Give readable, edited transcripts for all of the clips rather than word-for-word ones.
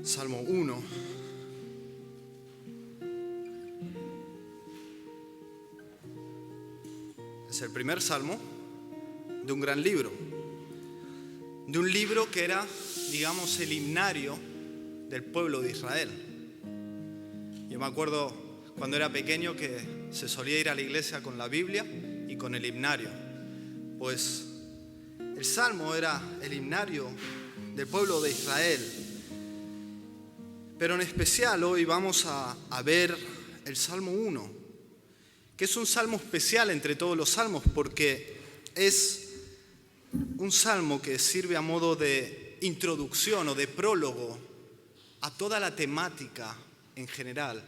Salmo 1. Es el primer salmo de un gran libro. De un libro que era, digamos, el himnario del pueblo de Israel. Yo me acuerdo cuando era pequeño que se solía ir a la iglesia con la Biblia y con el himnario. Pues el salmo era el himnario del pueblo de Israel. Pero en especial hoy vamos a ver el Salmo 1, que es un salmo especial entre todos los salmos porque es un salmo que sirve a modo de introducción o de prólogo a toda la temática en general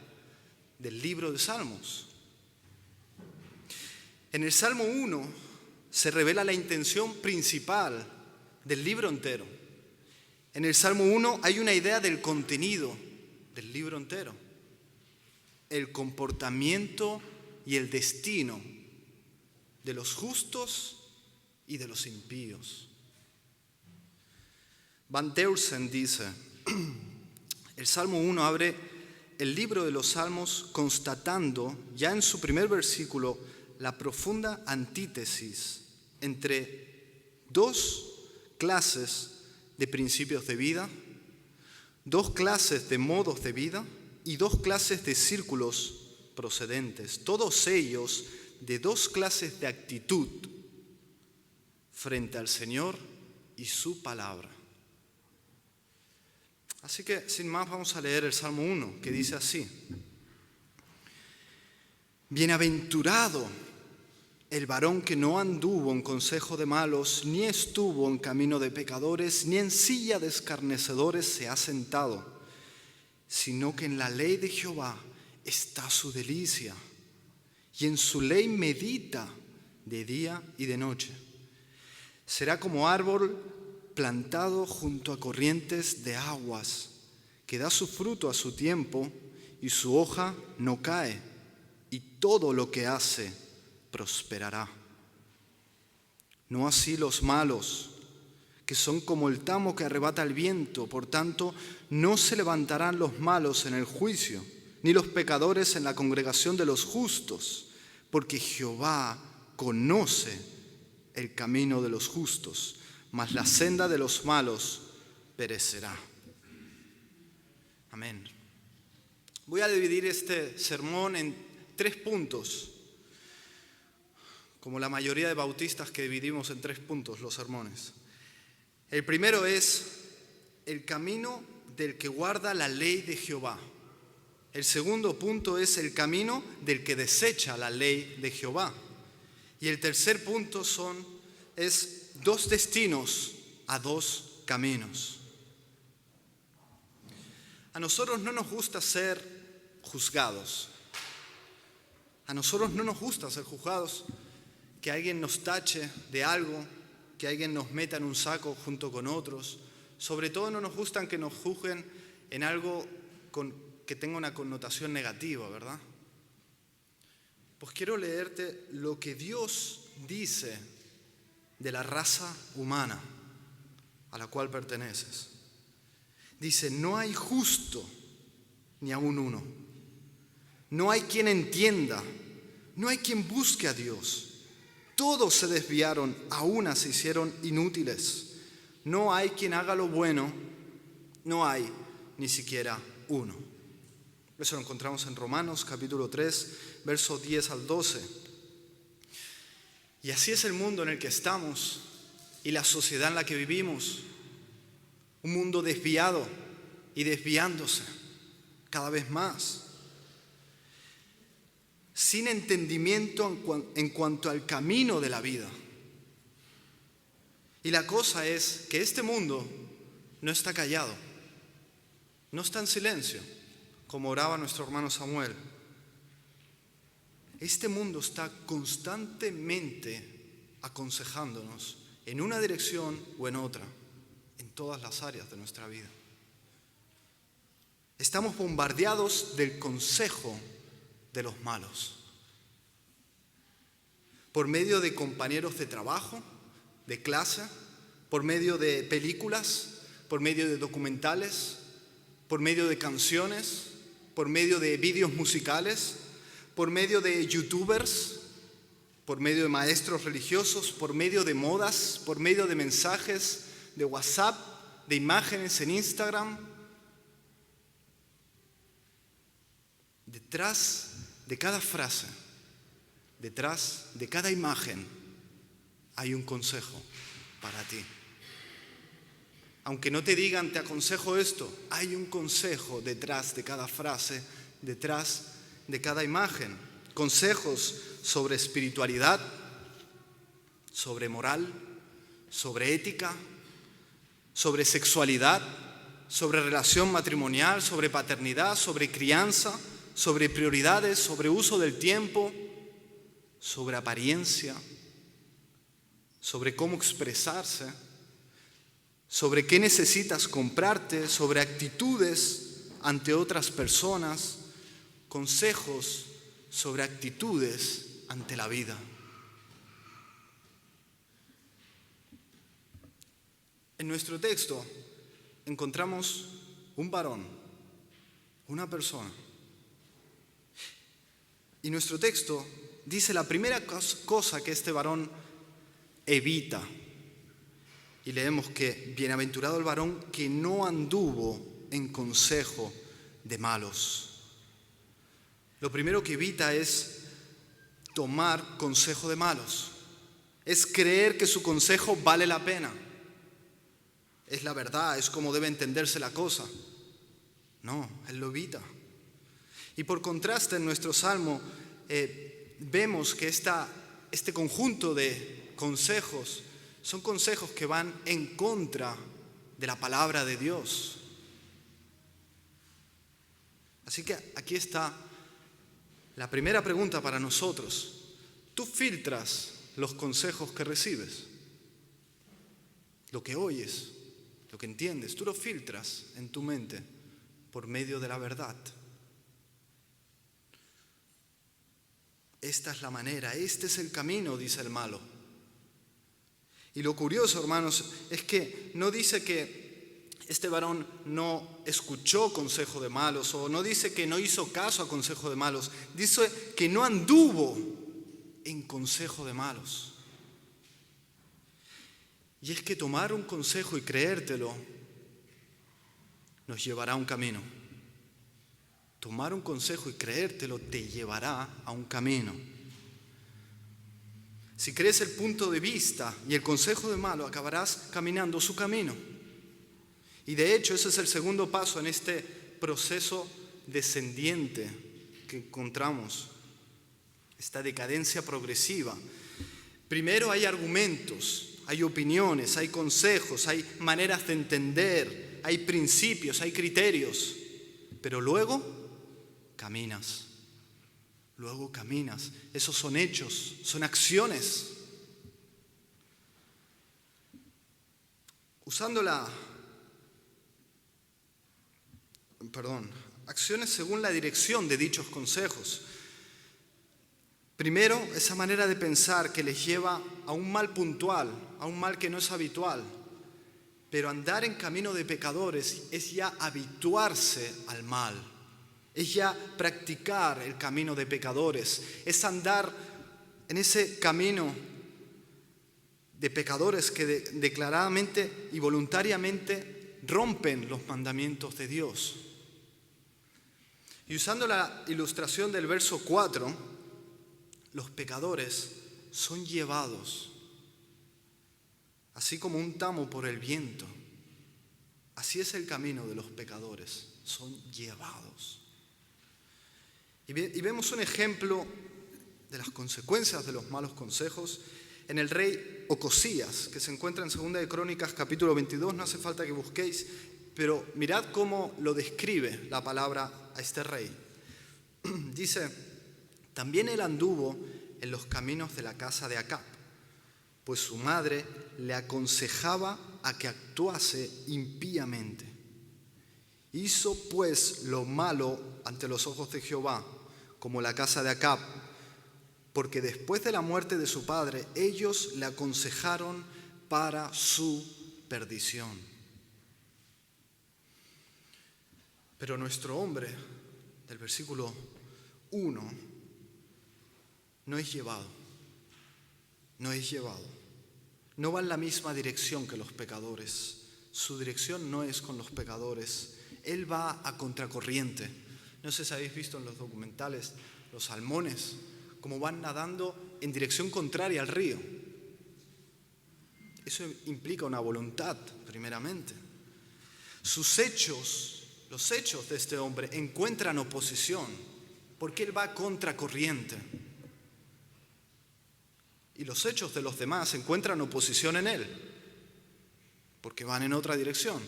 del libro de Salmos. En el Salmo 1 se revela la intención principal del libro entero. En el Salmo 1 hay una idea del contenido del libro entero, el comportamiento y el destino de los justos y de los impíos. Van Deurzen dice, el Salmo 1 abre el libro de los Salmos constatando ya en su primer versículo la profunda antítesis entre dos clases de principios de vida, dos clases de modos de vida y dos clases de círculos procedentes, todos ellos de dos clases de actitud frente al Señor y su palabra. Así que, sin más, vamos a leer el Salmo 1, que dice así: Bienaventurado el varón que no anduvo en consejo de malos, ni estuvo en camino de pecadores, ni en silla de escarnecedores se ha sentado, sino que en la ley de Jehová está su delicia, y en su ley medita de día y de noche. Será como árbol plantado junto a corrientes de aguas, que da su fruto a su tiempo, y su hoja no cae, y todo lo que hace prosperará. No así los malos, que son como el tamo que arrebata el viento. Por tanto, no se levantarán los malos en el juicio, ni los pecadores en la congregación de los justos, porque Jehová conoce el camino de los justos, mas la senda de los malos perecerá. Amén. Voy a dividir este sermón en 3 puntos, como la mayoría de bautistas que dividimos en 3 puntos los sermones. El primero es el camino del que guarda la ley de Jehová. El segundo punto es el camino del que desecha la ley de Jehová. Y el tercer punto es 2 destinos a 2 caminos. A nosotros no nos gusta ser juzgados. A nosotros no nos gusta ser juzgados, que alguien nos tache de algo, que alguien nos meta en un saco junto con otros. Sobre todo no nos gustan que nos juzguen en algo que tenga una connotación negativa, ¿verdad? Pues quiero leerte lo que Dios dice de la raza humana a la cual perteneces. Dice: no hay justo ni aun uno. No hay quien entienda, no hay quien busque a Dios. Todos se desviaron, a una se hicieron inútiles. No hay quien haga lo bueno, no hay ni siquiera uno. Eso lo encontramos en Romanos capítulo 3, versos 10 al 12. Y así es el mundo en el que estamos y la sociedad en la que vivimos. Un mundo desviado y desviándose cada vez más. Sin entendimiento en cuanto al camino de la vida. Y la cosa es que este mundo no está callado, no está en silencio, como oraba nuestro hermano Samuel. Este mundo está constantemente aconsejándonos en una dirección o en otra, en todas las áreas de nuestra vida. Estamos bombardeados del consejo de los malos. Por medio de compañeros de trabajo, de clase, por medio de películas, por medio de documentales, por medio de canciones, por medio de vídeos musicales, por medio de youtubers, por medio de maestros religiosos, por medio de modas, por medio de mensajes de WhatsApp, de imágenes en Instagram. Detrás de cada frase, detrás de cada imagen, hay un consejo para ti. Aunque no te digan, te aconsejo esto, hay un consejo detrás de cada frase, detrás de cada imagen. Consejos sobre espiritualidad, sobre moral, sobre ética, sobre sexualidad, sobre relación matrimonial, sobre paternidad, sobre crianza, sobre prioridades, sobre uso del tiempo, sobre apariencia, sobre cómo expresarse, sobre qué necesitas comprarte, sobre actitudes ante otras personas, consejos sobre actitudes ante la vida. En nuestro texto encontramos un varón, una persona. Y nuestro texto dice la primera cosa que este varón evita. Y leemos que bienaventurado el varón que no anduvo en consejo de malos. Lo primero que evita es tomar consejo de malos. Es creer que su consejo vale la pena. Es la verdad, es como debe entenderse la cosa. No, él lo evita. Y por contraste en nuestro salmo vemos que este conjunto de consejos son consejos que van en contra de la palabra de Dios. Así que aquí está la primera pregunta para nosotros. ¿Tú filtras los consejos que recibes? Lo que oyes, lo que entiendes, tú lo filtras en tu mente por medio de la verdad. Esta es la manera, este es el camino, dice el malo. Y lo curioso, hermanos, es que no dice que este varón no escuchó consejo de malos o no dice que no hizo caso a consejo de malos. Dice que no anduvo en consejo de malos. Y es que tomar un consejo y creértelo nos llevará a un camino. Tomar un consejo y creértelo te llevará a un camino. Si crees el punto de vista y el consejo de malo, acabarás caminando su camino. Y de hecho, ese es el segundo paso en este proceso descendiente que encontramos, esta decadencia progresiva. Primero hay argumentos, hay opiniones, hay consejos, hay maneras de entender, hay principios, hay criterios, pero luego caminas. Luego caminas. Esos son hechos, son acciones. Acciones según la dirección de dichos consejos. Primero, esa manera de pensar que les lleva a un mal puntual, a un mal que no es habitual. Pero andar en camino de pecadores es ya habituarse al mal. Es ya practicar el camino de pecadores. Es andar en ese camino de pecadores que declaradamente y voluntariamente rompen los mandamientos de Dios. Y usando la ilustración del verso 4, los pecadores son llevados, así como un tamo por el viento. Así es el camino de los pecadores, son llevados. Y vemos un ejemplo de las consecuencias de los malos consejos en el rey Ocosías, que se encuentra en 2 de Crónicas capítulo 22, no hace falta que busquéis, pero mirad cómo lo describe la palabra a este rey. Dice, también él anduvo en los caminos de la casa de Acab, pues su madre le aconsejaba a que actuase impíamente. Hizo pues lo malo ante los ojos de Jehová, como la casa de Acab, porque después de la muerte de su padre, ellos le aconsejaron para su perdición. Pero nuestro hombre, del versículo 1, no es llevado. No va en la misma dirección que los pecadores. Su dirección no es con los pecadores. Él va a contracorriente. No sé si habéis visto en los documentales los salmones, cómo van nadando en dirección contraria al río. Eso implica una voluntad, primeramente. Sus hechos, los hechos de este hombre, encuentran oposición, porque él va a contracorriente. Y los hechos de los demás encuentran oposición en él, porque van en otra dirección.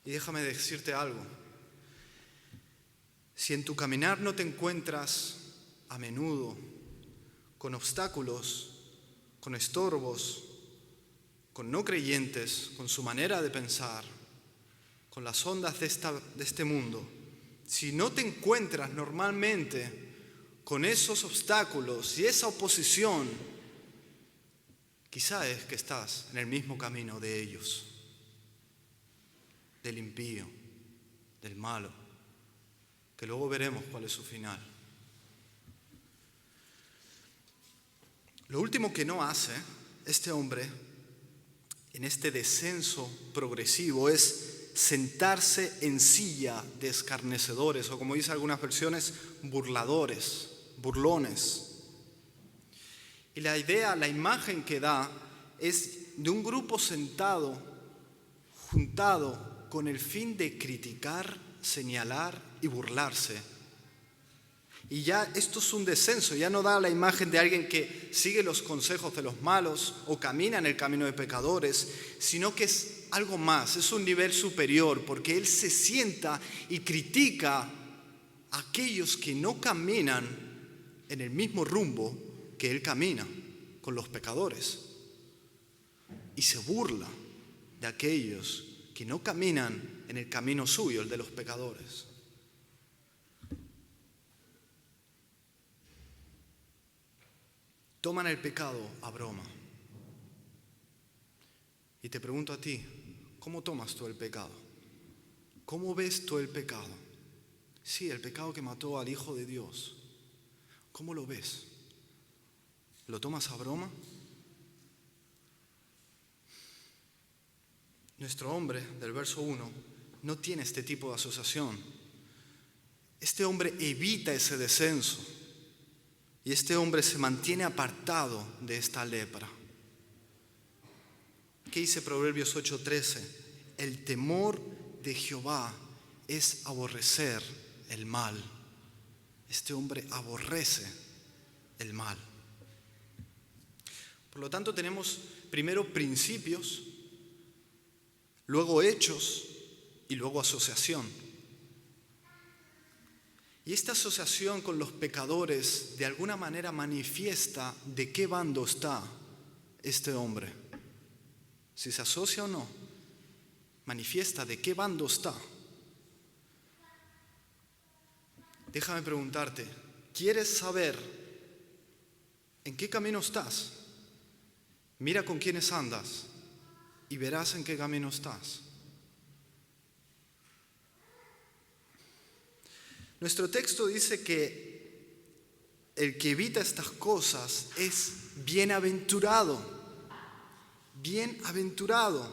Y déjame decirte algo. Si en tu caminar no te encuentras a menudo con obstáculos, con estorbos, con no creyentes, con su manera de pensar, con las ondas de este mundo, si no te encuentras normalmente con esos obstáculos y esa oposición, quizá es que estás en el mismo camino de ellos, del impío, del malo, que luego veremos cuál es su final. Lo último que no hace este hombre en este descenso progresivo es sentarse en silla de escarnecedores, o como dicen algunas versiones, burlones. Y la idea, la imagen que da es de un grupo sentado, juntado, con el fin de criticar, señalar y burlarse. Y ya esto es un descenso, ya no da la imagen de alguien que sigue los consejos de los malos o camina en el camino de pecadores, sino que es algo más, es un nivel superior, porque él se sienta y critica a aquellos que no caminan en el mismo rumbo que él camina, con los pecadores. Y se burla de aquellos que no caminan en el camino suyo, el de los pecadores. Toman el pecado a broma. Y te pregunto a ti, ¿cómo tomas tú el pecado? ¿Cómo ves tú el pecado? Sí, el pecado que mató al Hijo de Dios. ¿Cómo lo ves? ¿Lo tomas a broma? Nuestro hombre, del verso 1, no tiene este tipo de asociación. Este hombre evita ese descenso. Y este hombre se mantiene apartado de esta lepra. ¿Qué dice Proverbios 8:13? El temor de Jehová es aborrecer el mal. Este hombre aborrece el mal. Por lo tanto, tenemos primero principios, luego hechos y luego asociación. Y esta asociación con los pecadores de alguna manera manifiesta de qué bando está este hombre. Si se asocia o no, manifiesta de qué bando está. Déjame preguntarte, ¿quieres saber en qué camino estás? Mira con quiénes andas y verás en qué camino estás. Nuestro texto dice que el que evita estas cosas es bienaventurado. Bienaventurado.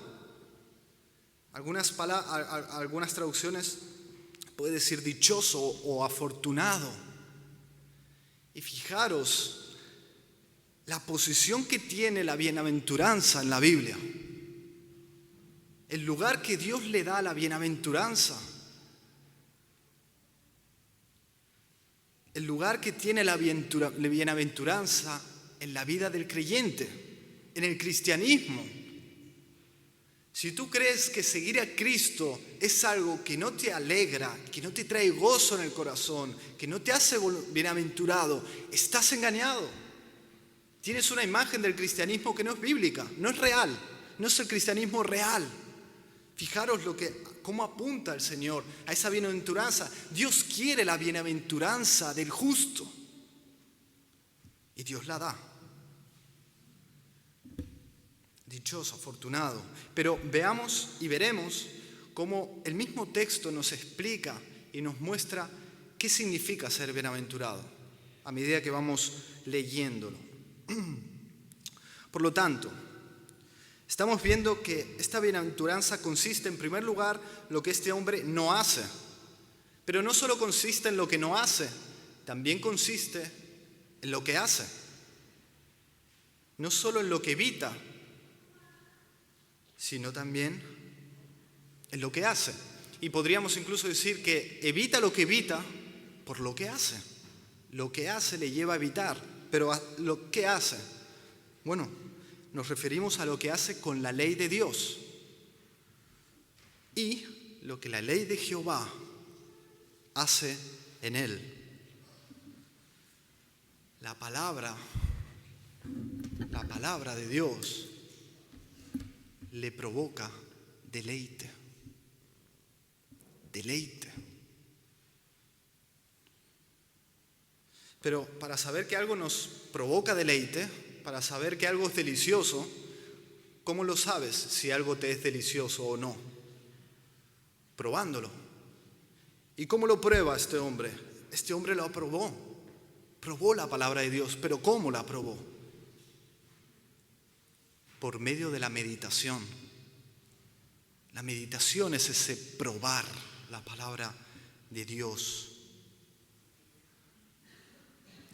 Algunas traducciones puede decir dichoso o afortunado. Y fijaros la posición que tiene la bienaventuranza en la Biblia. El lugar que Dios le da a la bienaventuranza. El lugar que tiene la bienaventuranza en la vida del creyente, en el cristianismo. Si tú crees que seguir a Cristo es algo que no te alegra, que no te trae gozo en el corazón, que no te hace bienaventurado, estás engañado. Tienes una imagen del cristianismo que no es bíblica, no es real, no es el cristianismo real. Fijaros cómo apunta el Señor a esa bienaventuranza. Dios quiere la bienaventuranza del justo. Y Dios la da. Dichoso, afortunado. Pero veamos y veremos cómo el mismo texto nos explica y nos muestra qué significa ser bienaventurado a medida que vamos leyéndolo. Por lo tanto, estamos viendo que esta bienaventuranza consiste en primer lugar en lo que este hombre no hace. Pero no solo consiste en lo que no hace, también consiste en lo que hace. No solo en lo que evita, sino también en lo que hace. Y podríamos incluso decir que evita lo que evita por lo que hace. Lo que hace le lleva a evitar, pero lo que hace, bueno, nos referimos a lo que hace con la ley de Dios y lo que la ley de Jehová hace en él. La palabra de Dios le provoca deleite. Deleite. Pero para saber que algo nos provoca deleite, para saber que algo es delicioso, ¿cómo lo sabes si algo te es delicioso o no? Probándolo. ¿Y cómo lo prueba este hombre? Este hombre lo aprobó. Probó la palabra de Dios, pero ¿cómo la probó? Por medio de la meditación. La meditación es ese probar la palabra de Dios.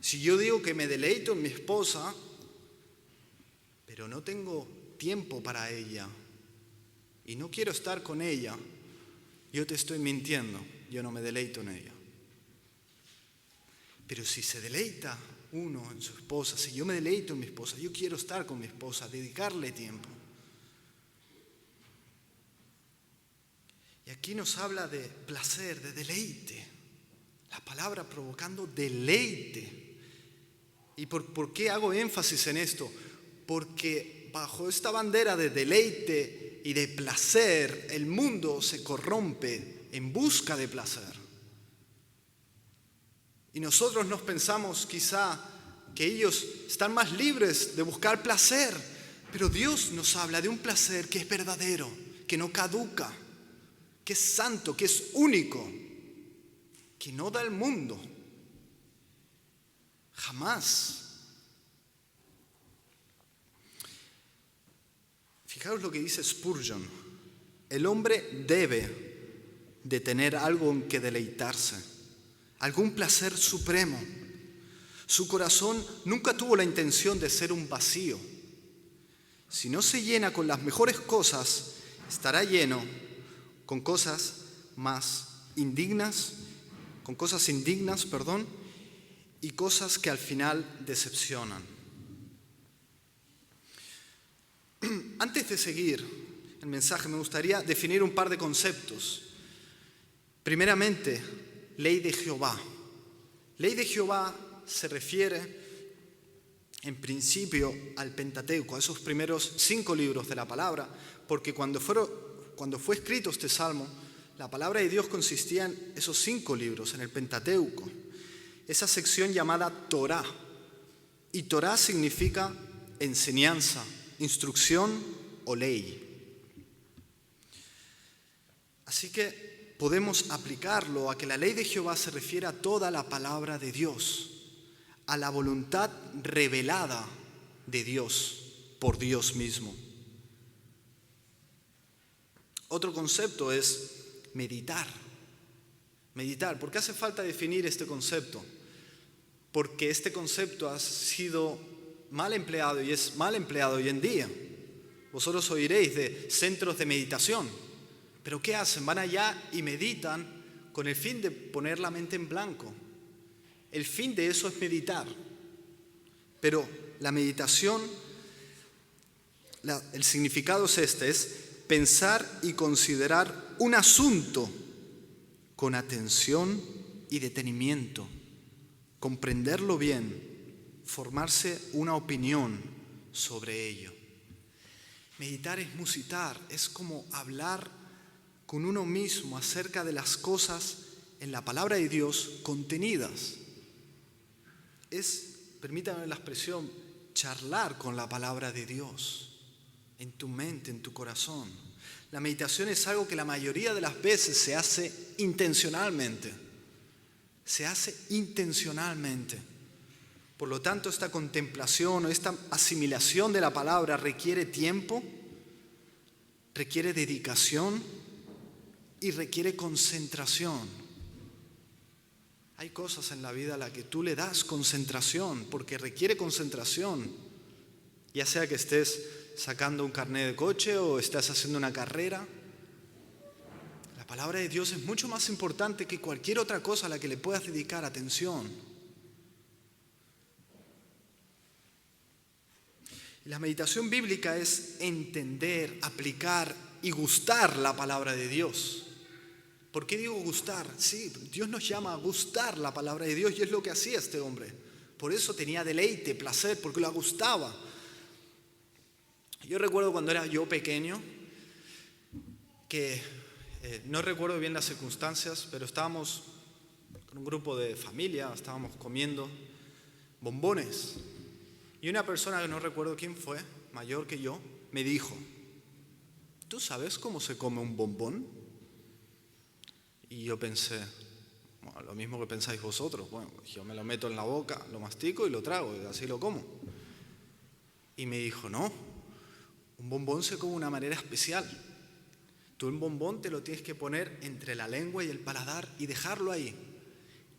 Si yo digo que me deleito en mi esposa, pero no tengo tiempo para ella y no quiero estar con ella, yo te estoy mintiendo, yo no me deleito en ella. Pero si se deleita uno en su esposa, si yo me deleito en mi esposa, yo quiero estar con mi esposa, dedicarle tiempo. Y aquí nos habla de placer, de deleite. La palabra provocando deleite. ¿Y por qué hago énfasis en esto? Porque bajo esta bandera de deleite y de placer, el mundo se corrompe en busca de placer. Y nosotros nos pensamos quizá que ellos están más libres de buscar placer, pero Dios nos habla de un placer que es verdadero, que no caduca, que es santo, que es único, que no da el mundo. Jamás. Fijaos lo que dice Spurgeon. El hombre debe de tener algo en que deleitarse, algún placer supremo. Su corazón nunca tuvo la intención de ser un vacío. Si no se llena con las mejores cosas, estará lleno con cosas indignas, y cosas que al final decepcionan. Antes de seguir el mensaje, me gustaría definir un par de conceptos. Primeramente, ley de Jehová. Ley de Jehová se refiere en principio al Pentateuco, a esos primeros 5 libros de la palabra, porque cuando fue escrito este salmo, la palabra de Dios consistía en esos 5 libros, en el Pentateuco, esa sección llamada Torá. Y Torá significa enseñanza, instrucción o ley. Así que podemos aplicarlo a que la ley de Jehová se refiere a toda la palabra de Dios, a la voluntad revelada de Dios por Dios mismo. Otro concepto es meditar. Meditar. ¿Por qué hace falta definir este concepto? Porque este concepto ha sido mal empleado y es mal empleado hoy en día. Vosotros oiréis de centros de meditación. ¿Pero qué hacen? Van allá y meditan con el fin de poner la mente en blanco. El fin de eso es meditar. Pero la meditación, el significado es es pensar y considerar un asunto con atención y detenimiento, comprenderlo bien, formarse una opinión sobre ello. Meditar es musitar, es como hablar con uno mismo acerca de las cosas en la palabra de Dios contenidas. Es, permítame la expresión, charlar con la palabra de Dios en tu mente, en tu corazón. La meditación es algo que la mayoría de las veces se hace intencionalmente. Se hace intencionalmente. Por lo tanto, esta contemplación o esta asimilación de la palabra requiere tiempo, requiere dedicación y requiere concentración. Hay cosas en la vida a las que tú le das concentración, porque requiere concentración. Ya sea que estés sacando un carnet de coche o estás haciendo una carrera. La palabra de Dios es mucho más importante que cualquier otra cosa a la que le puedas dedicar atención. La meditación bíblica es entender, aplicar y gustar la palabra de Dios. ¿Por qué digo gustar? Sí, Dios nos llama a gustar la palabra de Dios y es lo que hacía este hombre. Por eso tenía deleite, placer, porque lo gustaba. Yo recuerdo cuando era yo pequeño, que no recuerdo bien las circunstancias, pero estábamos con un grupo de familia, estábamos comiendo bombones. Y una persona que no recuerdo quién fue, mayor que yo, me dijo: ¿tú sabes cómo se come un bombón? Y yo pensé, bueno, lo mismo que pensáis vosotros. Bueno, yo me lo meto en la boca, lo mastico y lo trago, y así lo como. Y me dijo, no, un bombón se come de una manera especial. Tú el bombón te lo tienes que poner entre la lengua y el paladar y dejarlo ahí.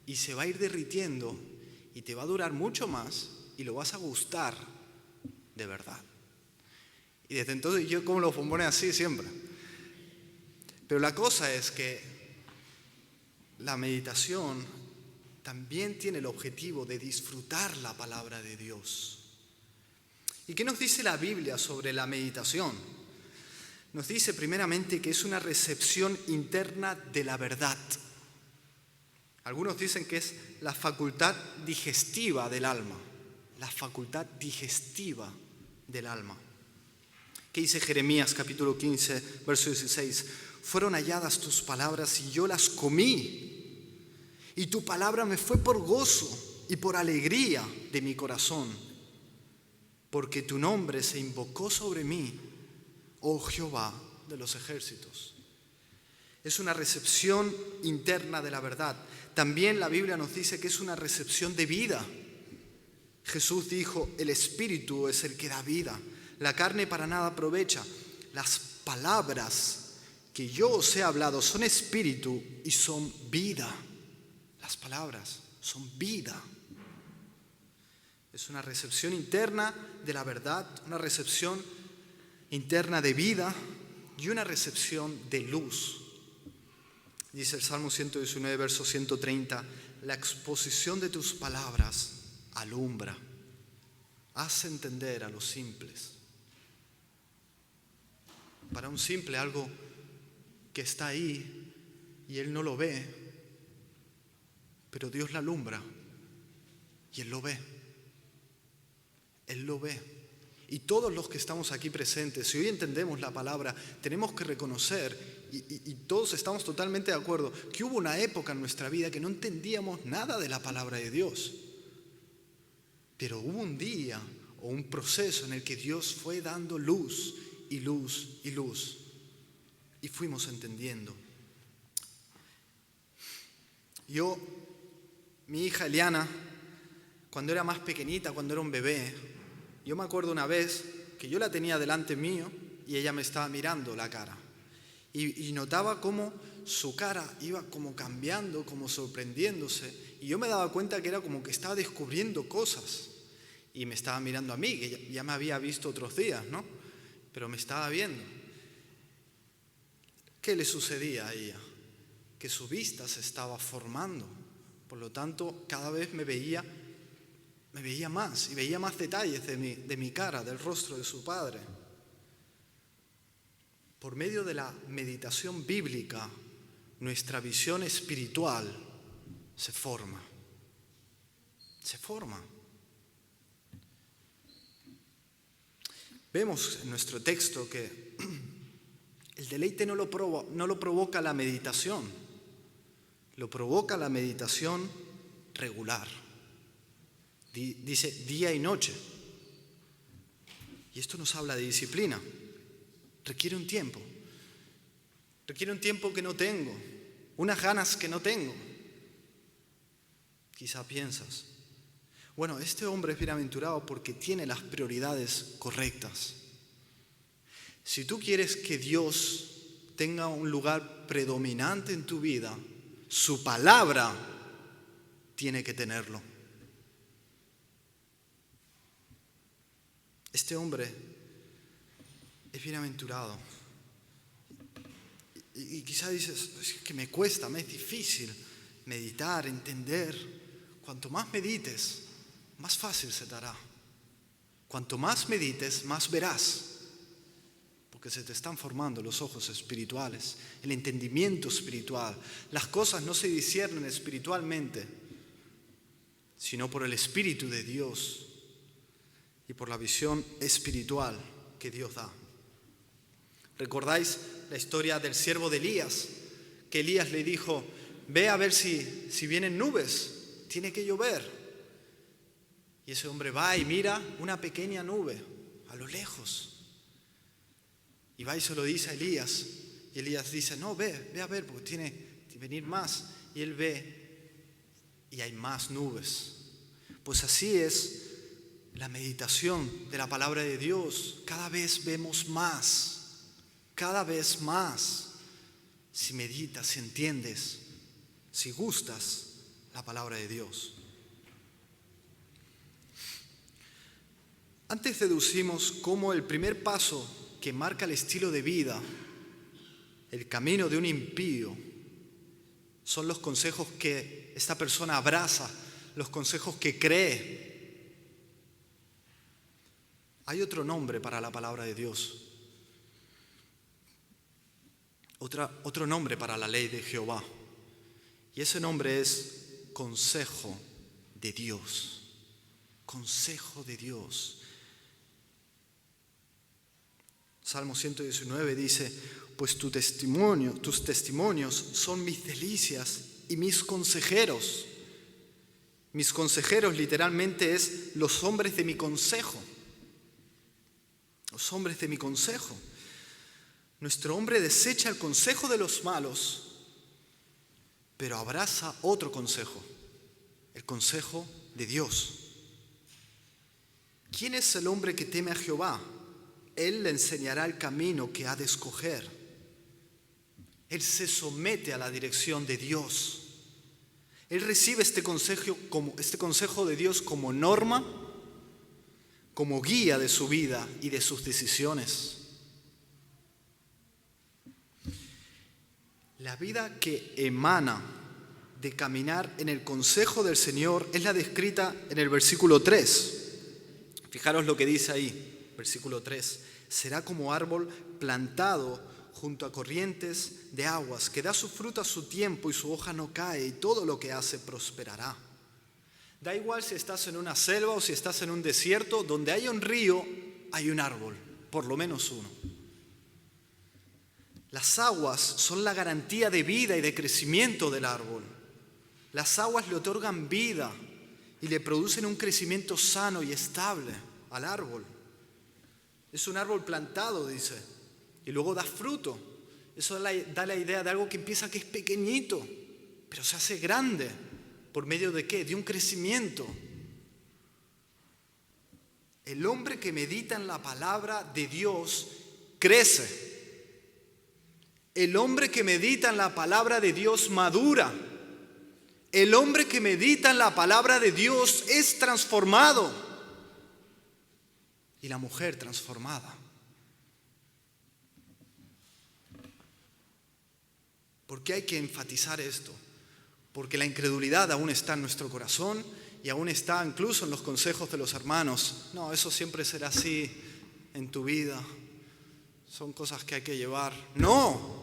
Y se va a ir derritiendo y te va a durar mucho más y lo vas a gustar de verdad. Y desde entonces yo como los bombones así siempre. Pero la cosa es que la meditación también tiene el objetivo de disfrutar la palabra de Dios. ¿Y qué nos dice la Biblia sobre la meditación? Nos dice primeramente que es una recepción interna de la verdad. Algunos dicen que es la facultad digestiva del alma. La facultad digestiva del alma. ¿Qué dice Jeremías capítulo 15, verso 16? Fueron halladas tus palabras y yo las comí. Y tu palabra me fue por gozo y por alegría de mi corazón. Porque tu nombre se invocó sobre mí, oh Jehová de los ejércitos. Es una recepción interna de la verdad. También la Biblia nos dice que es una recepción de vida. Jesús dijo, el Espíritu es el que da vida. La carne para nada aprovecha. Las palabras que yo os he hablado son espíritu y son vida. Las palabras son vida. Es una recepción interna de la verdad, una recepción interna de vida y una recepción de luz. Dice el Salmo 119, verso 130, la exposición de tus palabras alumbra, hace entender a los simples. Para un simple algo que está ahí y él no lo ve, pero Dios la alumbra y Él lo ve. Él lo ve. Y todos los que estamos aquí presentes, si hoy entendemos la palabra, tenemos que reconocer, y todos estamos totalmente de acuerdo, que hubo una época en nuestra vida que no entendíamos nada de la palabra de Dios. Pero hubo un día o un proceso en el que Dios fue dando luz y luz y luz. Y fuimos entendiendo. Mi hija Eliana, cuando era más pequeñita, cuando era un bebé, yo me acuerdo una vez que yo la tenía delante mío y ella me estaba mirando la cara. Y notaba cómo su cara iba como cambiando, como sorprendiéndose. Y yo me daba cuenta que era como que estaba descubriendo cosas. Y me estaba mirando a mí, que ya me había visto otros días, ¿no? Pero me estaba viendo. ¿Qué le sucedía a ella? Que su vista se estaba formando. Por lo tanto, cada vez me veía más y veía más detalles de mi cara, del rostro de su padre. Por medio de la meditación bíblica, nuestra visión espiritual se forma. Se forma. Vemos en nuestro texto que el deleite no lo provoca la meditación, lo provoca la meditación regular. Dice día y noche. Y esto nos habla de disciplina. Requiere un tiempo. Requiere un tiempo que no tengo, unas ganas que no tengo. Quizá piensas, bueno, este hombre es bienaventurado porque tiene las prioridades correctas. Si tú quieres que Dios tenga un lugar predominante en tu vida, su palabra tiene que tenerlo. Este hombre es bienaventurado. Y quizá dices, es que me cuesta, me es difícil meditar, entender. Cuanto más medites, más fácil se te hará. Cuanto más medites, más verás. Porque se te están formando los ojos espirituales, el entendimiento espiritual. Las cosas no se disciernen espiritualmente, sino por el Espíritu de Dios y por la visión espiritual que Dios da. ¿Recordáis la historia del siervo de Elías? Que Elías le dijo, ve a ver si vienen nubes, tiene que llover. Y ese hombre va y mira una pequeña nube a lo lejos. Y va y se lo dice a Elías. Y Elías dice, no, ve a ver, porque tiene que venir más. Y él ve y hay más nubes. Pues así es la meditación de la palabra de Dios. Cada vez vemos más. Cada vez más, si meditas, si entiendes, si gustas la palabra de Dios. Antes deducimos cómo el primer paso que marca el estilo de vida, el camino de un impío, son los consejos que esta persona abraza, los consejos que cree. Hay otro nombre para la palabra de Dios. Otro nombre para la ley de Jehová. Y ese nombre es consejo de Dios. Consejo de Dios. Salmo 119 dice, pues tus testimonios son mis delicias y mis consejeros. Mis consejeros literalmente es los hombres de mi consejo. Los hombres de mi consejo. Nuestro hombre desecha el consejo de los malos, pero abraza otro consejo, el consejo de Dios. ¿Quién es el hombre que teme a Jehová? Él le enseñará el camino que ha de escoger. Él se somete a la dirección de Dios. Él recibe este consejo de Dios como norma, como guía de su vida y de sus decisiones. La vida que emana de caminar en el consejo del Señor es la descrita en el versículo 3. Fijaros lo que dice ahí, versículo 3. Será como árbol plantado junto a corrientes de aguas, que da su fruto a su tiempo y su hoja no cae, y todo lo que hace prosperará. Da igual si estás en una selva o si estás en un desierto, donde haya un río, hay un árbol, por lo menos uno. Las aguas son la garantía de vida y de crecimiento del árbol. Las aguas le otorgan vida y le producen un crecimiento sano y estable al árbol. Es un árbol plantado, dice, y luego da fruto. Eso da la idea de algo que empieza que es pequeñito, pero se hace grande. ¿Por medio de qué? De un crecimiento. El hombre que medita en la palabra de Dios crece. El hombre que medita en la palabra de Dios madura. El hombre que medita en la palabra de Dios es transformado. Y la mujer transformada. ¿Por qué hay que enfatizar esto? Porque la incredulidad aún está en nuestro corazón y aún está incluso en los consejos de los hermanos. No, eso siempre será así en tu vida. Son cosas que hay que llevar. No.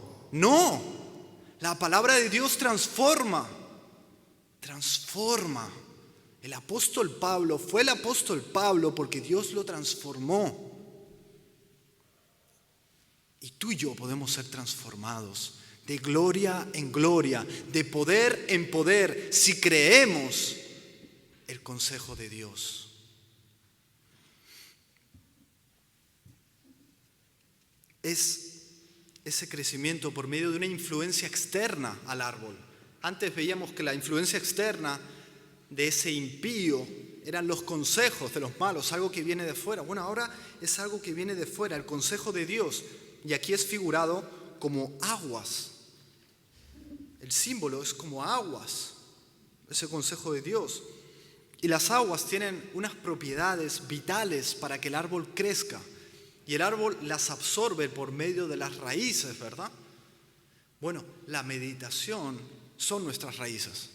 La palabra de Dios transforma. El apóstol Pablo fue el apóstol Pablo porque Dios lo transformó. Y tú y yo podemos ser transformados de gloria en gloria, de poder en poder, si creemos el consejo de Dios. Es ese crecimiento por medio de una influencia externa al árbol. Antes veíamos que la influencia externa de ese impío eran los consejos de los malos, algo que viene de fuera. Bueno, ahora es algo que viene de fuera, el consejo de Dios. Y aquí es figurado como aguas. El símbolo es como aguas, ese consejo de Dios. Y las aguas tienen unas propiedades vitales para que el árbol crezca. Y el árbol las absorbe por medio de las raíces, ¿verdad? Bueno, la meditación son nuestras raíces.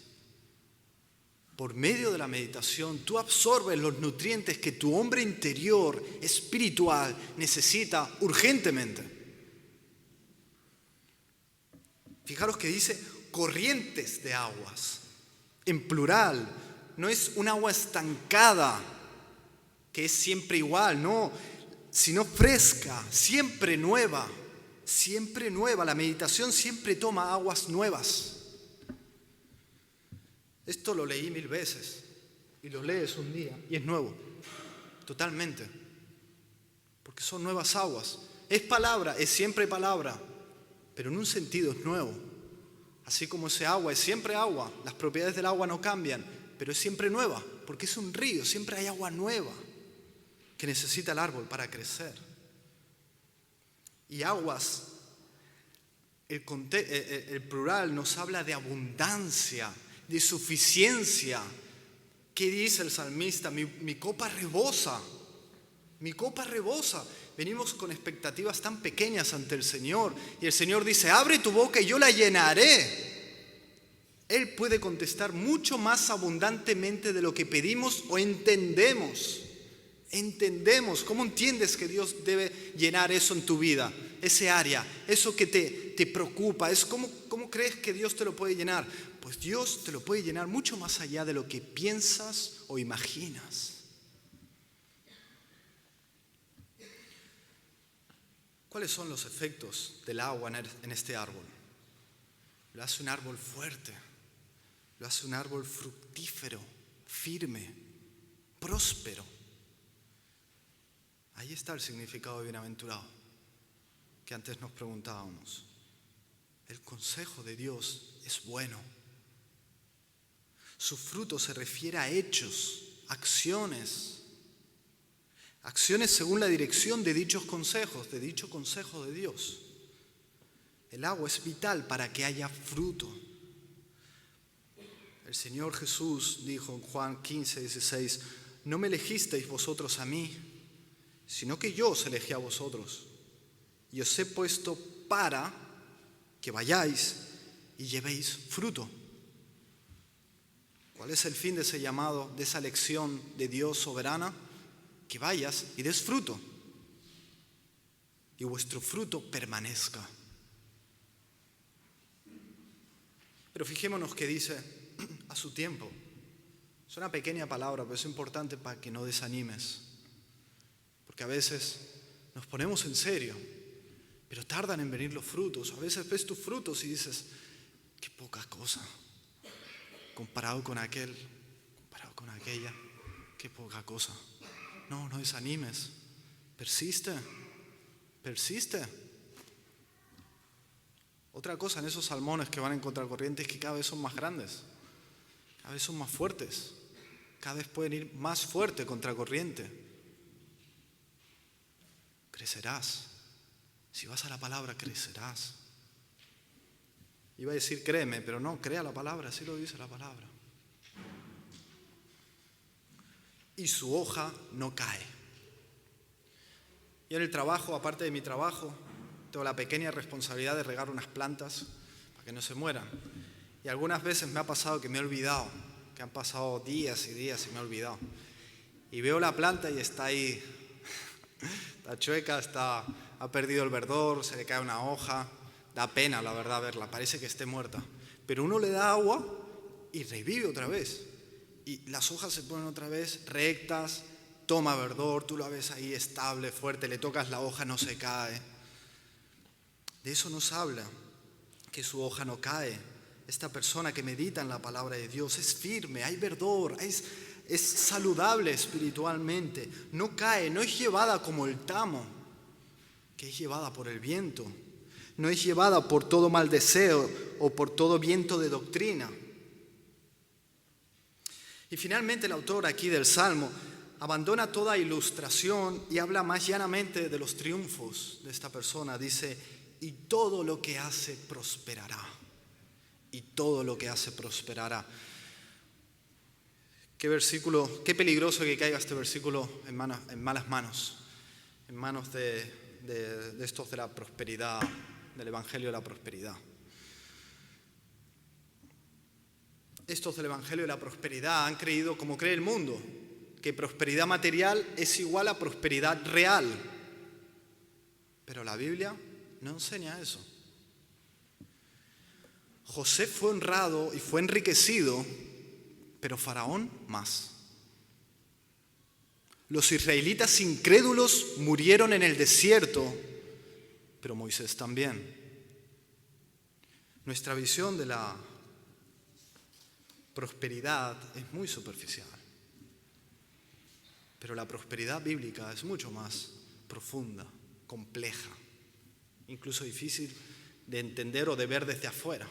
Por medio de la meditación, tú absorbes los nutrientes que tu hombre interior, espiritual, necesita urgentemente. Fijaros que dice corrientes de aguas, en plural. No es un agua estancada, que es siempre igual, no, sino fresca, siempre nueva. Siempre nueva. La meditación siempre toma aguas nuevas. Esto lo leí 1000 veces y lo lees un día y es nuevo, totalmente, porque son nuevas aguas. Es palabra, es siempre palabra, pero en un sentido es nuevo. Así como ese agua es siempre agua, las propiedades del agua no cambian, pero es siempre nueva, porque es un río, siempre hay agua nueva que necesita el árbol para crecer. Y aguas, el plural nos habla de abundancia, de suficiencia. ¿Qué dice el salmista? Mi copa rebosa, mi copa rebosa. Venimos con expectativas tan pequeñas ante el Señor y el Señor dice, abre tu boca y yo la llenaré. Él puede contestar mucho más abundantemente de lo que pedimos o entendemos. ¿Cómo entiendes que Dios debe llenar eso en tu vida? Ese área, eso que te preocupa, ¿cómo crees que Dios te lo puede llenar? Pues Dios te lo puede llenar mucho más allá de lo que piensas o imaginas. ¿Cuáles son los efectos del agua en este árbol? Lo hace un árbol fuerte, lo hace un árbol fructífero, firme, próspero. Ahí está el significado de bienaventurado que antes nos preguntábamos. El consejo de Dios es bueno. Su fruto se refiere a hechos, acciones según la dirección de dichos consejos, de dicho consejo de Dios. El agua es vital para que haya fruto. El Señor Jesús dijo en Juan 15:16, no me elegisteis vosotros a mí, sino que yo os elegí a vosotros. Y os he puesto para que vayáis y llevéis fruto. ¿Cuál es el fin de ese llamado, de esa elección de Dios soberana? Que vayas y des fruto. Y vuestro fruto permanezca. Pero fijémonos que dice, a su tiempo. Es una pequeña palabra, pero es importante para que no desanimes. Porque a veces nos ponemos en serio, pero tardan en venir los frutos. A veces ves tus frutos y dices, qué poca cosa. Comparado con aquel, comparado con aquella, qué poca cosa. No desanimes. Persiste. Otra cosa en esos salmones que van en contracorriente es que cada vez son más grandes, cada vez son más fuertes, cada vez pueden ir más fuerte contracorriente. Crecerás. Si vas a la palabra, crecerás. Iba a decir créeme, pero no, crea la palabra, así lo dice la palabra. Y su hoja no cae. Yo en el trabajo, aparte de mi trabajo, tengo la pequeña responsabilidad de regar unas plantas para que no se mueran. Y algunas veces me ha pasado que me he olvidado, que han pasado días y días y me he olvidado. Y veo la planta y está ahí, está chueca, ha perdido el verdor, se le cae una hoja. Da pena, la verdad, verla, parece que esté muerta. Pero uno le da agua y revive otra vez. Y las hojas se ponen otra vez rectas, toma verdor, tú la ves ahí estable, fuerte, le tocas la hoja, no se cae. De eso nos habla, que su hoja no cae. Esta persona que medita en la palabra de Dios es firme, hay verdor, es saludable espiritualmente, no cae, no es llevada como el tamo, que es llevada por el viento, no es llevada por todo mal deseo o por todo viento de doctrina. Y finalmente el autor aquí del Salmo abandona toda ilustración y habla más llanamente de los triunfos de esta persona. Dice, y todo lo que hace prosperará. Y todo lo que hace prosperará. Qué versículo, qué peligroso que caiga este versículo en malas manos, en manos de estos de la prosperidad, del Evangelio de la prosperidad. Estos del Evangelio de la prosperidad han creído, como cree el mundo, que prosperidad material es igual a prosperidad real. Pero la Biblia no enseña eso. José fue honrado y fue enriquecido, pero Faraón más. Los israelitas incrédulos murieron en el desierto, pero Moisés también. Nuestra visión de la prosperidad es muy superficial, pero la prosperidad bíblica es mucho más profunda, compleja, incluso difícil de entender o de ver desde afuera.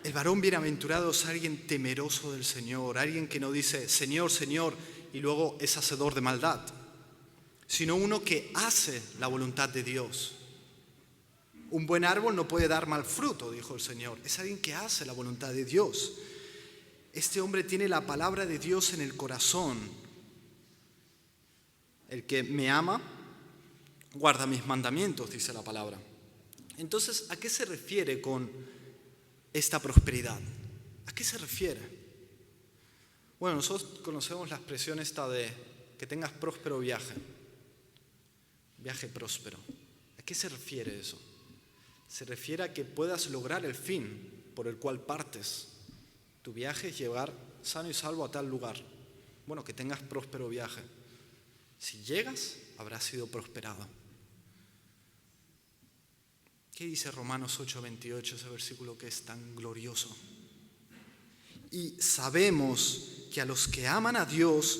El varón bienaventurado es alguien temeroso del Señor, alguien que no dice Señor, Señor y luego es hacedor de maldad, sino uno que hace la voluntad de Dios. Un buen árbol no puede dar mal fruto, dijo el Señor. Es alguien que hace la voluntad de Dios. Este hombre tiene la palabra de Dios en el corazón. El que me ama, guarda mis mandamientos, dice la palabra. Entonces, ¿a qué se refiere con esta prosperidad? ¿A qué se refiere? Bueno, nosotros conocemos la expresión esta de que tengas próspero viaje. Viaje próspero. ¿A qué se refiere eso? Se refiere a que puedas lograr el fin por el cual partes. Tu viaje es llegar sano y salvo a tal lugar. Bueno, que tengas próspero viaje. Si llegas, habrás sido prosperado. ¿Qué dice Romanos 8:28, ese versículo que es tan glorioso? Y sabemos que a los que aman a Dios,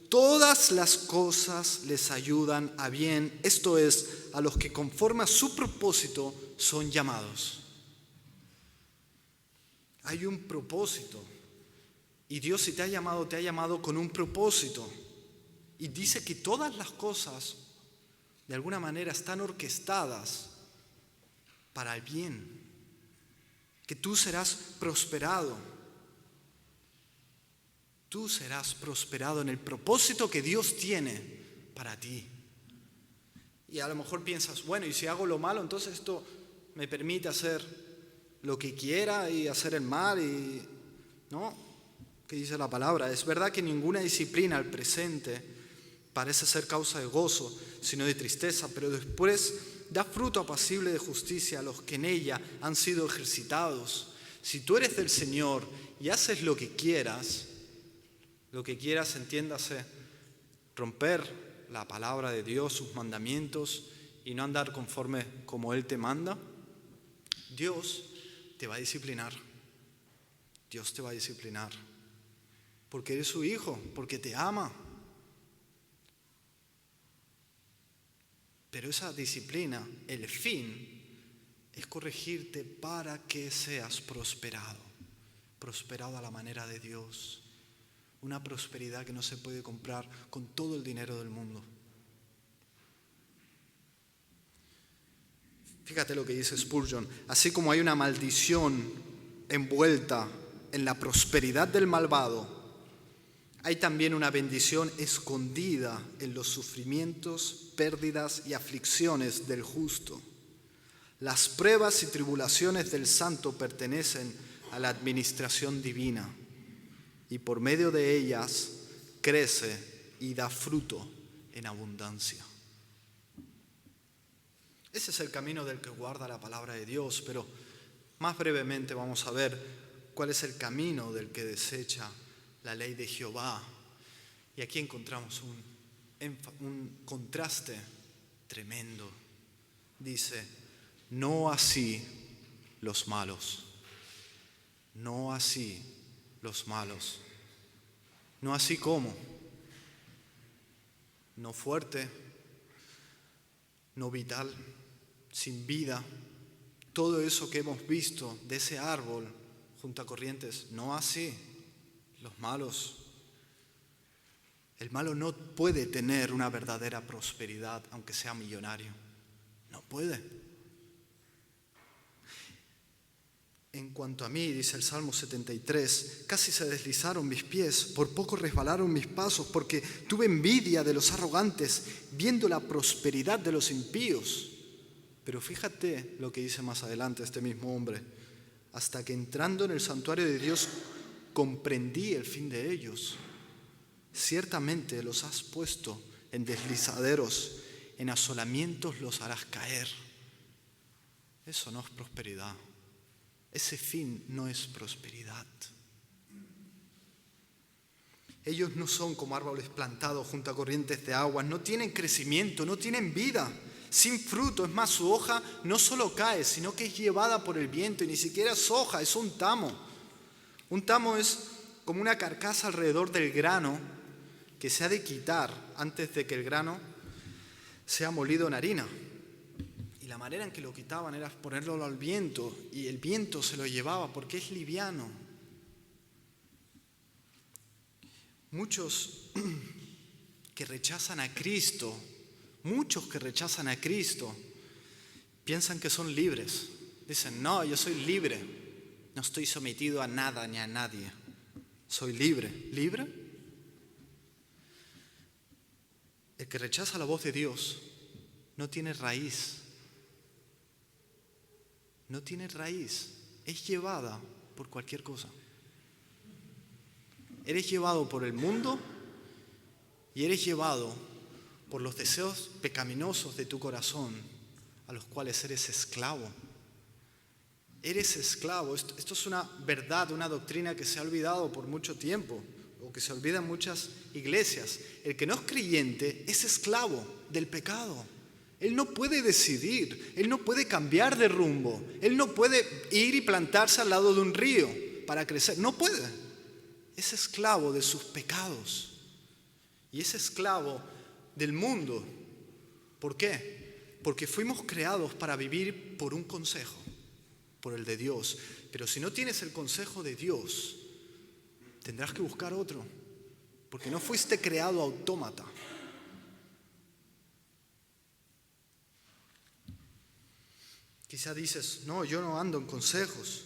todas las cosas les ayudan a bien, esto es, a los que conforme a su propósito son llamados. Hay un propósito. Y Dios, si te ha llamado con un propósito. Y dice que todas las cosas, de alguna manera, están orquestadas para el bien. Que tú serás prosperado. Tú serás prosperado en el propósito que Dios tiene para ti. Y a lo mejor piensas, bueno, y si hago lo malo, entonces esto me permite hacer lo que quiera y hacer el mal. Y no, ¿qué dice la palabra? Es verdad que ninguna disciplina al presente parece ser causa de gozo, sino de tristeza, pero después da fruto apacible de justicia a los que en ella han sido ejercitados. Si tú eres del Señor y haces lo que quieras, entiéndase, romper la palabra de Dios, sus mandamientos y no andar conforme como Él te manda, Dios te va a disciplinar. Dios te va a disciplinar. Porque eres su hijo, porque te ama. Pero esa disciplina, el fin, es corregirte para que seas prosperado. Prosperado a la manera de Dios. Una prosperidad que no se puede comprar con todo el dinero del mundo. Fíjate lo que dice Spurgeon. Así como hay una maldición envuelta en la prosperidad del malvado, hay también una bendición escondida en los sufrimientos, pérdidas y aflicciones del justo. Las pruebas y tribulaciones del santo pertenecen a la administración divina y por medio de ellas crece y da fruto en abundancia. Ese es el camino del que guarda la palabra de Dios, pero más brevemente vamos a ver cuál es el camino del que desecha la ley de Jehová. Y aquí encontramos un contraste tremendo. dice, no así los malos. No así los malos. No así como. No fuerte, no vital, sin vida. Todo eso que hemos visto de ese árbol junto a corrientes, no así los malos. El malo no puede tener una verdadera prosperidad aunque sea millonario. No puede. En cuanto a mí, dice el Salmo 73, casi se deslizaron mis pies, por poco resbalaron mis pasos, porque tuve envidia de los arrogantes, viendo la prosperidad de los impíos. Pero fíjate lo que dice más adelante este mismo hombre. Hasta que entrando en el santuario de Dios, comprendí el fin de ellos. Ciertamente los has puesto en deslizaderos, en asolamientos los harás caer. Eso no es prosperidad. Ese fin no es prosperidad. Ellos no son como árboles plantados junto a corrientes de aguas, no tienen crecimiento, no tienen vida, sin fruto. Es más, su hoja no solo cae, sino que es llevada por el viento, y ni siquiera es hoja, es un tamo. Un tamo es como una carcasa alrededor del grano que se ha de quitar antes de que el grano sea molido en harina. La manera en que lo quitaban era ponerlo al viento, y el viento se lo llevaba porque es liviano. Muchos que rechazan a Cristo, piensan que son libres. Dicen, no, yo soy libre, no estoy sometido a nada ni a nadie. Soy libre. ¿Libre? El que rechaza la voz de Dios no tiene raíz. No tiene raíz, es llevada por cualquier cosa. Eres llevado por el mundo y eres llevado por los deseos pecaminosos de tu corazón, a los cuales eres esclavo. Eres esclavo. Esto es una verdad, una doctrina que se ha olvidado por mucho tiempo, o que se olvida en muchas iglesias. El que no es creyente es esclavo del pecado. Él no puede decidir, él no puede cambiar de rumbo, él no puede ir y plantarse al lado de un río para crecer, no puede. Es esclavo de sus pecados y es esclavo del mundo. ¿Por qué? Porque fuimos creados para vivir por un consejo, por el de Dios. Pero si no tienes el consejo de Dios, tendrás que buscar otro, porque no fuiste creado autómata. Quizá dices, no, yo no ando en consejos,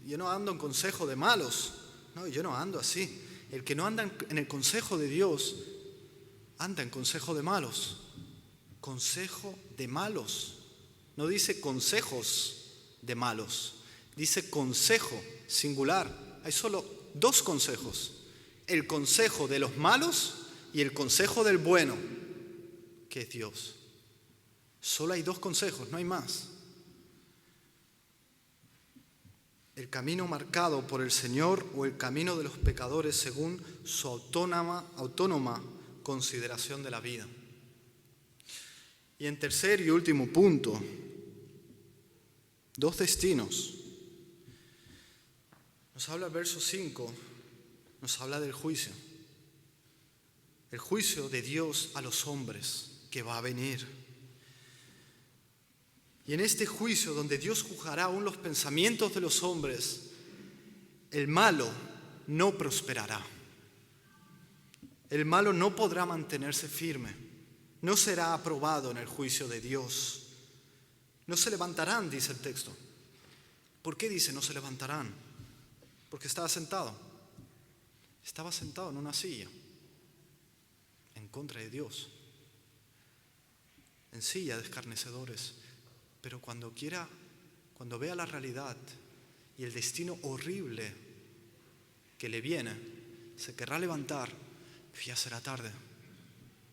yo no ando en consejo de malos, no, yo no ando así. El que no anda en el consejo de Dios, anda en consejo de malos. Consejo de malos. No dice consejos de malos, dice consejo singular. Hay solo dos consejos, el consejo de los malos y el consejo del bueno, que es Dios. Solo hay dos consejos, no hay más. El camino marcado por el Señor o el camino de los pecadores según su autónoma consideración de la vida. Y en tercer y último punto, dos destinos. Nos habla el verso 5, nos habla del juicio. El juicio de Dios a los hombres que va a venir. Y en este juicio, donde Dios juzgará aún los pensamientos de los hombres, el malo no prosperará. El malo no podrá mantenerse firme. No será aprobado en el juicio de Dios. No se levantarán, dice el texto. ¿Por qué dice no se levantarán? Porque estaba sentado. Estaba sentado en una silla, en contra de Dios, en silla de escarnecedores. Pero cuando vea la realidad y el destino horrible que le viene, se querrá levantar, pero ya será tarde.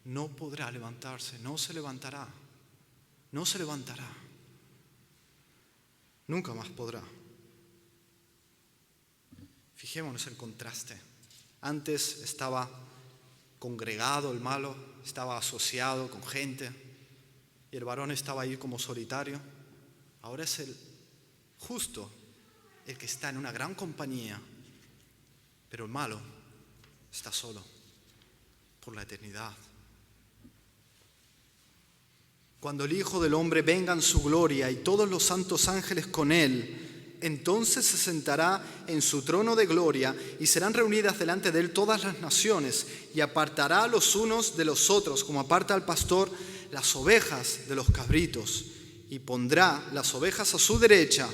No podrá levantarse, no se levantará. Nunca más podrá. Fijémonos el contraste. Antes estaba congregado el malo, estaba asociado con gente, y el varón estaba ahí como solitario. Ahora es el justo el que está en una gran compañía, pero el malo está solo por la eternidad. Cuando el Hijo del Hombre venga en su gloria y todos los santos ángeles con él, entonces se sentará en su trono de gloria y serán reunidas delante de él todas las naciones, y apartará a los unos de los otros, como aparta al pastor las ovejas de los cabritos, y pondrá las ovejas a su derecha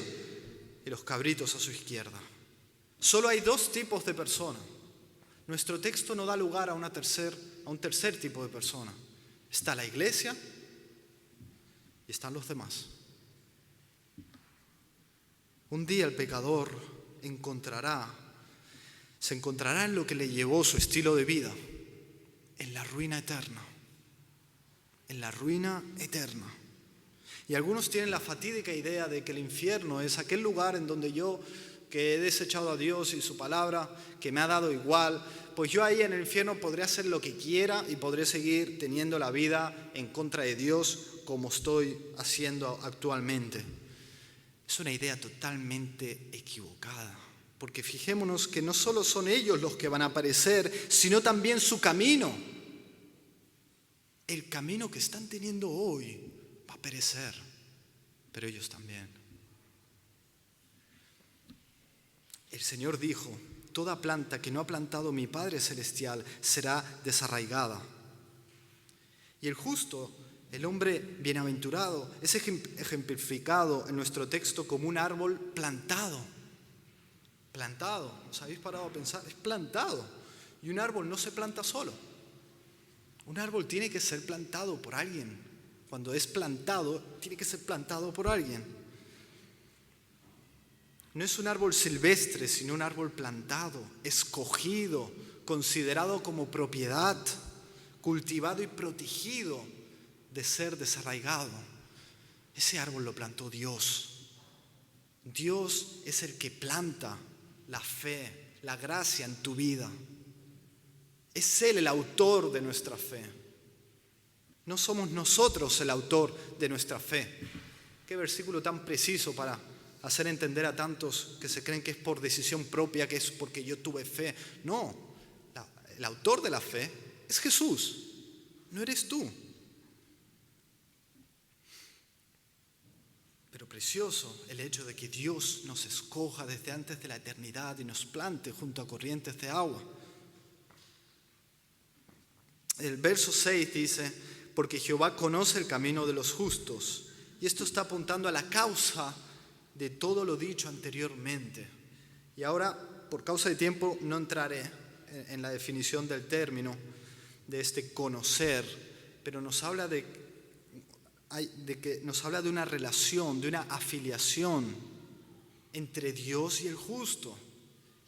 y los cabritos a su izquierda. Solo hay dos tipos de personas. Nuestro texto no da lugar a un tercer tipo de persona. Está la iglesia y están los demás. Un día el pecador se encontrará en lo que le llevó su estilo de vida, en la ruina eterna. En la ruina eterna. Y algunos tienen la fatídica idea de que el infierno es aquel lugar en donde yo, que he desechado a Dios y su palabra, que me ha dado igual, pues yo ahí en el infierno podré hacer lo que quiera y podré seguir teniendo la vida en contra de Dios como estoy haciendo actualmente. Es una idea totalmente equivocada, porque fijémonos que no solo son ellos los que van a aparecer, sino también su camino. El camino que están teniendo hoy va a perecer, pero ellos también. El Señor dijo: toda planta que no ha plantado mi Padre Celestial será desarraigada. Y el justo, el hombre bienaventurado, es ejemplificado en nuestro texto como un árbol plantado. Plantado, ¿os habéis parado a pensar? Es plantado. Y un árbol no se planta solo. Un árbol tiene que ser plantado por alguien. Cuando es plantado, tiene que ser plantado por alguien. No es un árbol silvestre, sino un árbol plantado, escogido, considerado como propiedad, cultivado y protegido de ser desarraigado. Ese árbol lo plantó Dios. Dios es el que planta la fe, la gracia en tu vida. Es Él el autor de nuestra fe. No somos nosotros el autor de nuestra fe. Qué versículo tan preciso para hacer entender a tantos que se creen que es por decisión propia, que es porque yo tuve fe. No, el autor de la fe es Jesús, no eres tú. Pero precioso el hecho de que Dios nos escoja desde antes de la eternidad y nos plante junto a corrientes de agua. El verso 6 dice: porque Jehová conoce el camino de los justos. Y esto está apuntando a la causa de todo lo dicho anteriormente. Y ahora, por causa de tiempo, no entraré en la definición del término de este conocer, pero nos habla de una relación, de una afiliación entre Dios y el justo.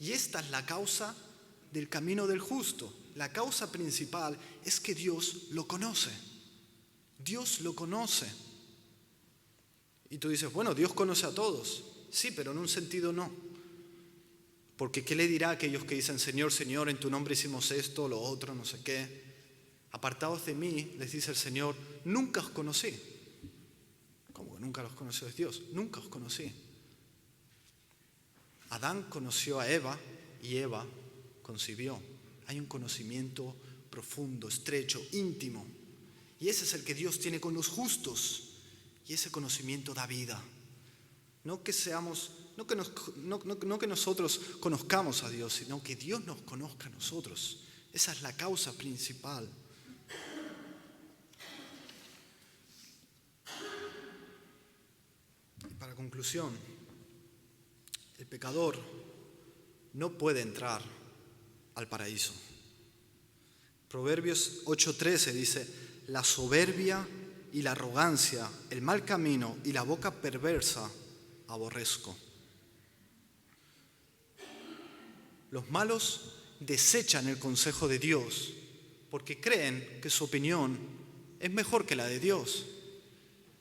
Y esta es la causa del camino del justo. La causa principal es que Dios lo conoce. Dios lo conoce. Y tú dices, bueno, Dios conoce a todos. Sí, pero en un sentido no. Porque ¿qué le dirá a aquellos que dicen, Señor, Señor, en tu nombre hicimos esto, lo otro, no sé qué? Apartados de mí, les dice el Señor, nunca os conocí. ¿Cómo que nunca los conoció Dios? Nunca os conocí. Adán conoció a Eva y Eva concibió. Hay un conocimiento profundo, estrecho, íntimo. Y ese es el que Dios tiene con los justos. Y ese conocimiento da vida. No que nosotros conozcamos a Dios, sino que Dios nos conozca a nosotros. Esa es la causa principal. Y para conclusión, el pecador no puede entrar al paraíso. Proverbios 8:13 dice: la soberbia y la arrogancia, el mal camino y la boca perversa aborrezco. Los malos desechan el consejo de Dios porque creen que su opinión es mejor que la de Dios.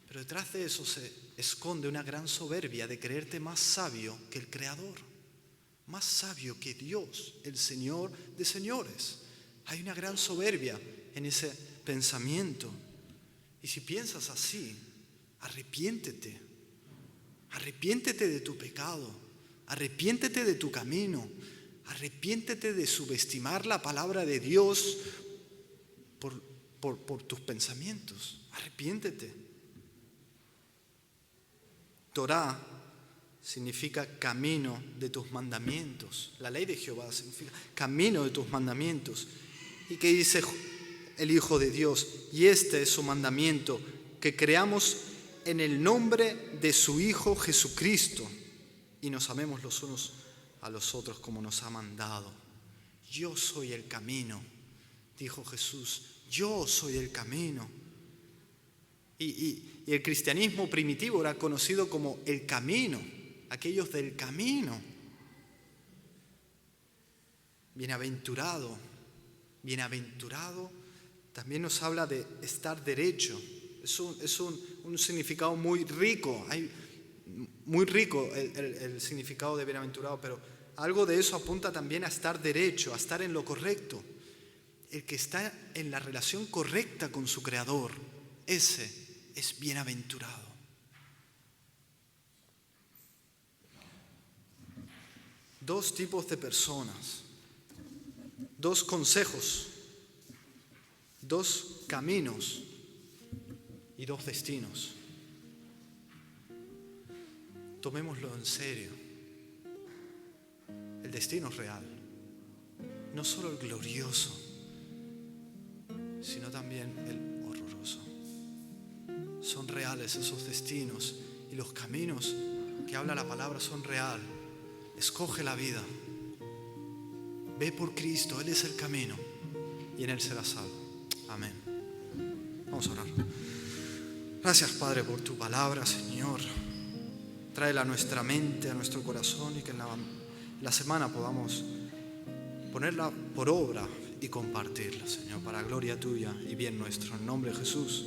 Pero detrás de eso se esconde una gran soberbia de creerte más sabio que el Creador, más sabio que Dios, el Señor de señores. Hay una gran soberbia en ese pensamiento. Y si piensas así, arrepiéntete. Arrepiéntete de tu pecado. Arrepiéntete de tu camino. Arrepiéntete de subestimar la palabra de Dios por tus pensamientos. Arrepiéntete. Torá significa camino de tus mandamientos. La ley de Jehová significa camino de tus mandamientos. ¿Y qué dice el Hijo de Dios? Y este es su mandamiento, que creamos en el nombre de su Hijo Jesucristo y nos amemos los unos a los otros como nos ha mandado. Yo soy el camino, dijo Jesús. Yo soy el camino. Y el cristianismo primitivo era conocido como el camino, aquellos del camino. Bienaventurado también nos habla de estar derecho. Es un significado muy rico. Muy rico el significado de bienaventurado, pero algo de eso apunta también a estar derecho, a estar en lo correcto. El que está en la relación correcta con su Creador, ese es bienaventurado. Dos tipos de personas, dos consejos, dos caminos y dos destinos. Tomémoslo en serio. El destino es real, no solo el glorioso, sino también el horroroso. Son reales esos destinos y los caminos que habla la palabra son reales. Escoge la vida. Ve por Cristo, Él es el camino y en Él serás salvo. Amén. Vamos a orar. Gracias, Padre, por tu palabra, Señor. Tráela a nuestra mente, a nuestro corazón y que en la semana podamos ponerla por obra y compartirla, Señor, para gloria tuya y bien nuestro. En nombre de Jesús.